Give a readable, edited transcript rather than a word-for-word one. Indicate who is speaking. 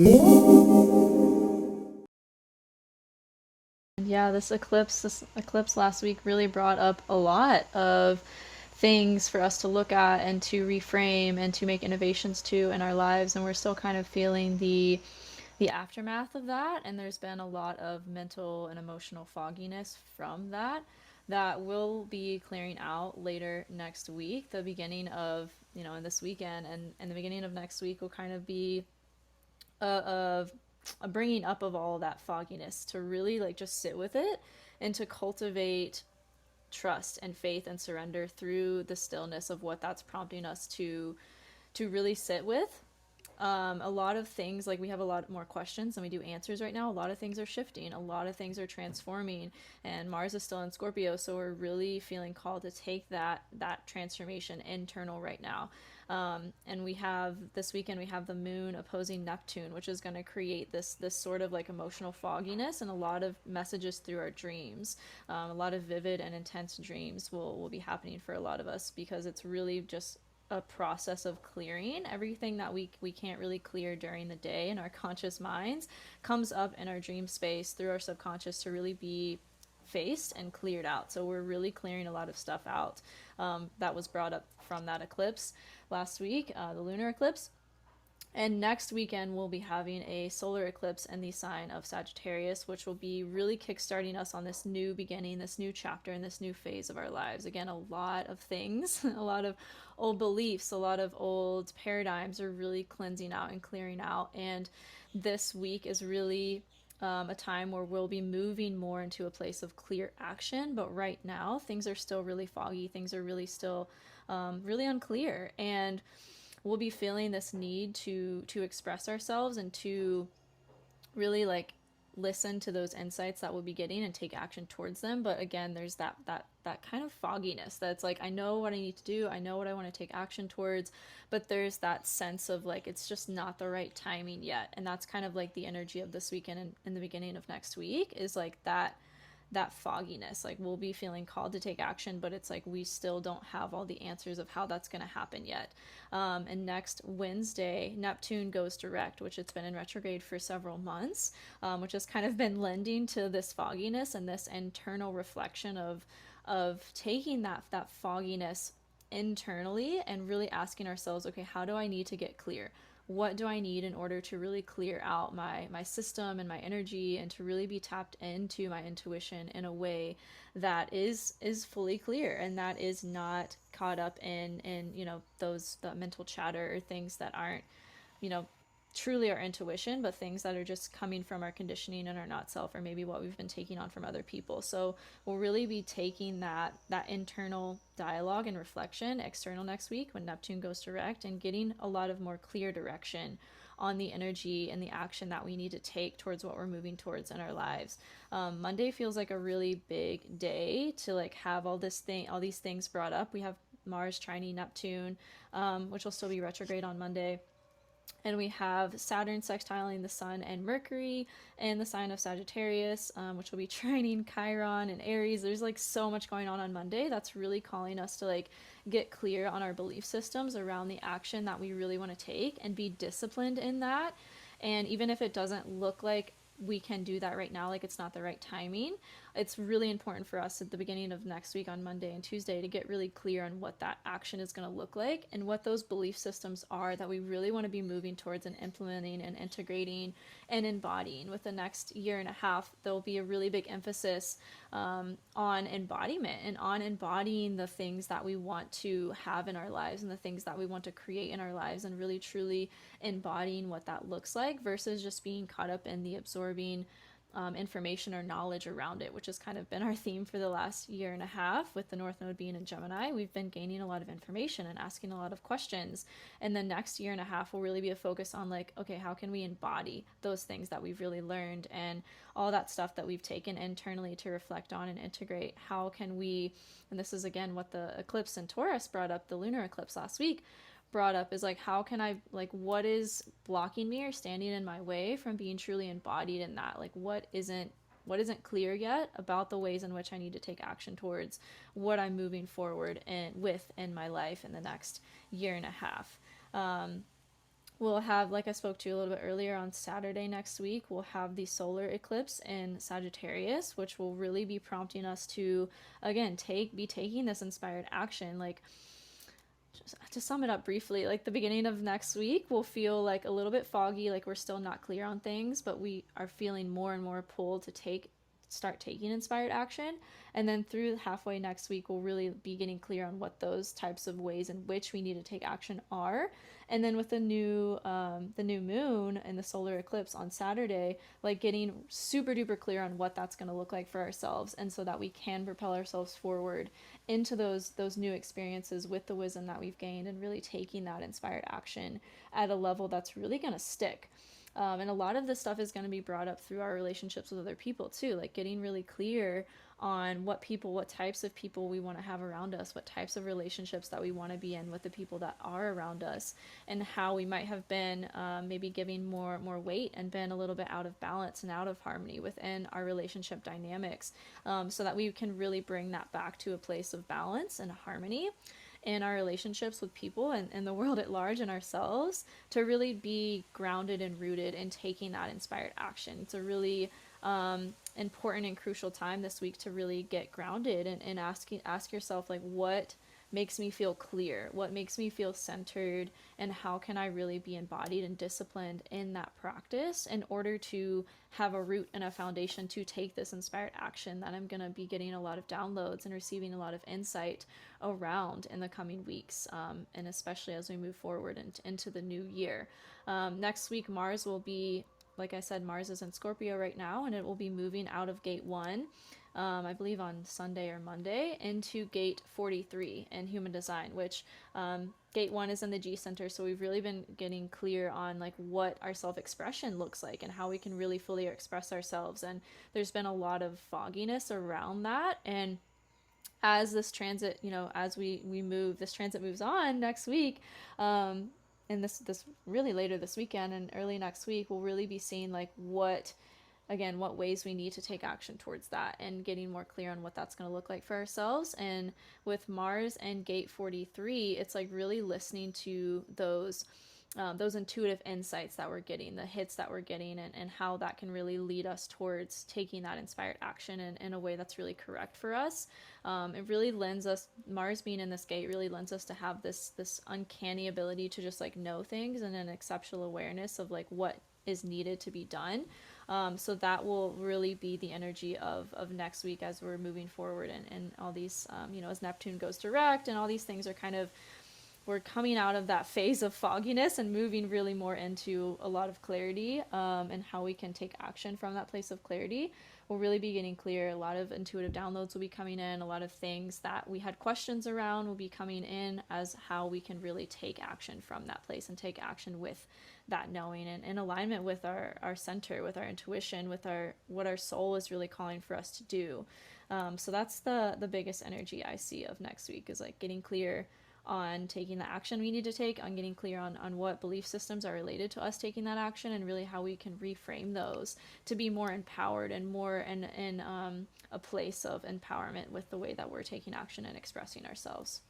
Speaker 1: Yeah, this eclipse last week really brought up a lot of things for us to look at and to reframe and to make innovations to in our lives, and we're still kind of feeling the aftermath of that, and there's been a lot of mental and emotional fogginess from that that will be clearing out later next week. The beginning of, in this weekend and the beginning of next week will kind of be of a bringing up of all of that fogginess to really like just sit with it and to cultivate trust and faith and surrender through the stillness of what that's prompting us to really sit with. A lot of things, like, we have a lot more questions than we do answers right now. A lot of things are shifting, a lot of things are transforming, and Mars is still in Scorpio, so we're really feeling called to take that transformation internal right now. And we have this weekend, we have the moon opposing Neptune, which is going to create this sort of like emotional fogginess and a lot of messages through our dreams. A lot of vivid and intense dreams will be happening for a lot of us, because it's really just a process of clearing everything that we can't really clear during the day in our conscious minds, comes up in our dream space through our subconscious to really be faced and cleared out. So we're really clearing a lot of stuff out, that was brought up from that eclipse last week, the lunar eclipse. And next weekend, we'll be having a solar eclipse in the sign of Sagittarius, which will be really kickstarting us on this new beginning, this new chapter, and this new phase of our lives. Again, a lot of things, a lot of old beliefs, a lot of old paradigms are really cleansing out and clearing out. And this week is really a time where we'll be moving more into a place of clear action. But right now, things are still really foggy, things are really still really unclear. And we'll be feeling this need to express ourselves and to really like listen to those insights that we'll be getting and take action towards them. But again, there's that kind of fogginess that's like, I know what I need to do, I know what I want to take action towards, but there's that sense of like it's just not the right timing yet. And that's kind of like the energy of this weekend and in the beginning of next week, is like that fogginess. Like, we'll be feeling called to take action, but it's like we still don't have all the answers of how that's going to happen yet. And next Wednesday, Neptune goes direct, which it's been in retrograde for several months, which has kind of been lending to this fogginess and this internal reflection of taking that fogginess internally and really asking ourselves, okay, how do I need to get clear? What do I need in order to really clear out my system and my energy, and to really be tapped into my intuition in a way that is fully clear and that is not caught up in those the mental chatter or things that aren't you know truly our intuition, but things that are just coming from our conditioning and our not self, or maybe what we've been taking on from other people. So we'll really be taking that internal dialogue and reflection external next week when Neptune goes direct, and getting a lot of more clear direction on the energy and the action that we need to take towards what we're moving towards in our lives. Monday feels like a really big day to like have all these things brought up. We have Mars trining Neptune, which will still be retrograde on Monday, and we have Saturn sextiling the Sun and Mercury in the sign of Sagittarius, which will be trining Chiron and Aries. There's like so much going on Monday that's really calling us to like get clear on our belief systems around the action that we really want to take and be disciplined in that. And even if it doesn't look like we can do that right now, like it's not the right timing, it's really important for us at the beginning of next week on Monday and Tuesday to get really clear on what that action is going to look like and what those belief systems are that we really want to be moving towards and implementing and integrating and embodying. With the next year and a half, there'll be a really big emphasis on embodiment and on embodying the things that we want to have in our lives and the things that we want to create in our lives, and really truly embodying what that looks like versus just being caught up in the absorbing information or knowledge around it, which has kind of been our theme for the last year and a half. With the North Node being in Gemini, we've been gaining a lot of information and asking a lot of questions. And the next year and a half will really be a focus on like, okay, how can we embody those things that we've really learned and all that stuff that we've taken internally to reflect on and integrate? How can we, and this is again what the eclipse in Taurus brought up, the lunar eclipse last week brought up, is like, how can I, like, what is blocking me or standing in my way from being truly embodied in that? Like, what isn't clear yet about the ways in which I need to take action towards what I'm moving forward and with in my life in the next year and a half. We'll have, like I spoke to you a little bit earlier, on Saturday next week, we'll have the solar eclipse in Sagittarius, which will really be prompting us to, again, be taking this inspired action. Like, just to sum it up briefly, like the beginning of next week will feel like a little bit foggy, like we're still not clear on things, but we are feeling more and more pulled to start taking inspired action. And then through halfway next week, we'll really be getting clear on what those types of ways in which we need to take action are. And then with the new moon and the solar eclipse on Saturday, like getting super duper clear on what that's going to look like for ourselves, and so that we can propel ourselves forward into those new experiences with the wisdom that we've gained, and really taking that inspired action at a level that's really going to stick. And a lot of this stuff is going to be brought up through our relationships with other people too, like getting really clear on what types of people we want to have around us, what types of relationships that we want to be in with the people that are around us, and how we might have been maybe giving more weight and been a little bit out of balance and out of harmony within our relationship dynamics, so that we can really bring that back to a place of balance and harmony in our relationships with people and the world at large and ourselves, to really be grounded and rooted in taking that inspired action. It's a really important and crucial time this week to really get grounded and ask yourself, like, what makes me feel clear, what makes me feel centered, and how can I really be embodied and disciplined in that practice in order to have a root and a foundation to take this inspired action that I'm going to be getting a lot of downloads and receiving a lot of insight around in the coming weeks, and especially as we move forward into the new year. Next week, Mars will be, like I said, Mars is in Scorpio right now, and it will be moving out of gate 1, I believe on Sunday or Monday, into gate 43 in Human Design, which gate 1 is in the G center. So we've really been getting clear on like what our self-expression looks like and how we can really fully express ourselves. And there's been a lot of fogginess around that. And as this transit, as this transit moves on next week, and this really later this weekend and early next week, we'll really be seeing like what ways we need to take action towards that, and getting more clear on what that's going to look like for ourselves. And with Mars and gate 43, it's like really listening to those intuitive insights that we're getting, the hits that we're getting, and how that can really lead us towards taking that inspired action in a way that's really correct for us. It really lends us, Mars being in this gate really lends us to have this uncanny ability to just like know things, and an exceptional awareness of like what is needed to be done. So that will really be the energy of next week as we're moving forward, and all these, as Neptune goes direct and all these things are kind of, we're coming out of that phase of fogginess and moving really more into a lot of clarity, and how we can take action from that place of clarity. We'll really be getting clear. A lot of intuitive downloads will be coming in. A lot of things that we had questions around will be coming in as how we can really take action from that place and take action with that knowing, and in alignment with our center, with our intuition, with what our soul is really calling for us to do. So that's the biggest energy I see of next week, is like getting clear on taking the action we need to take, on getting clear on what belief systems are related to us taking that action, and really how we can reframe those to be more empowered and more in a place of empowerment with the way that we're taking action and expressing ourselves.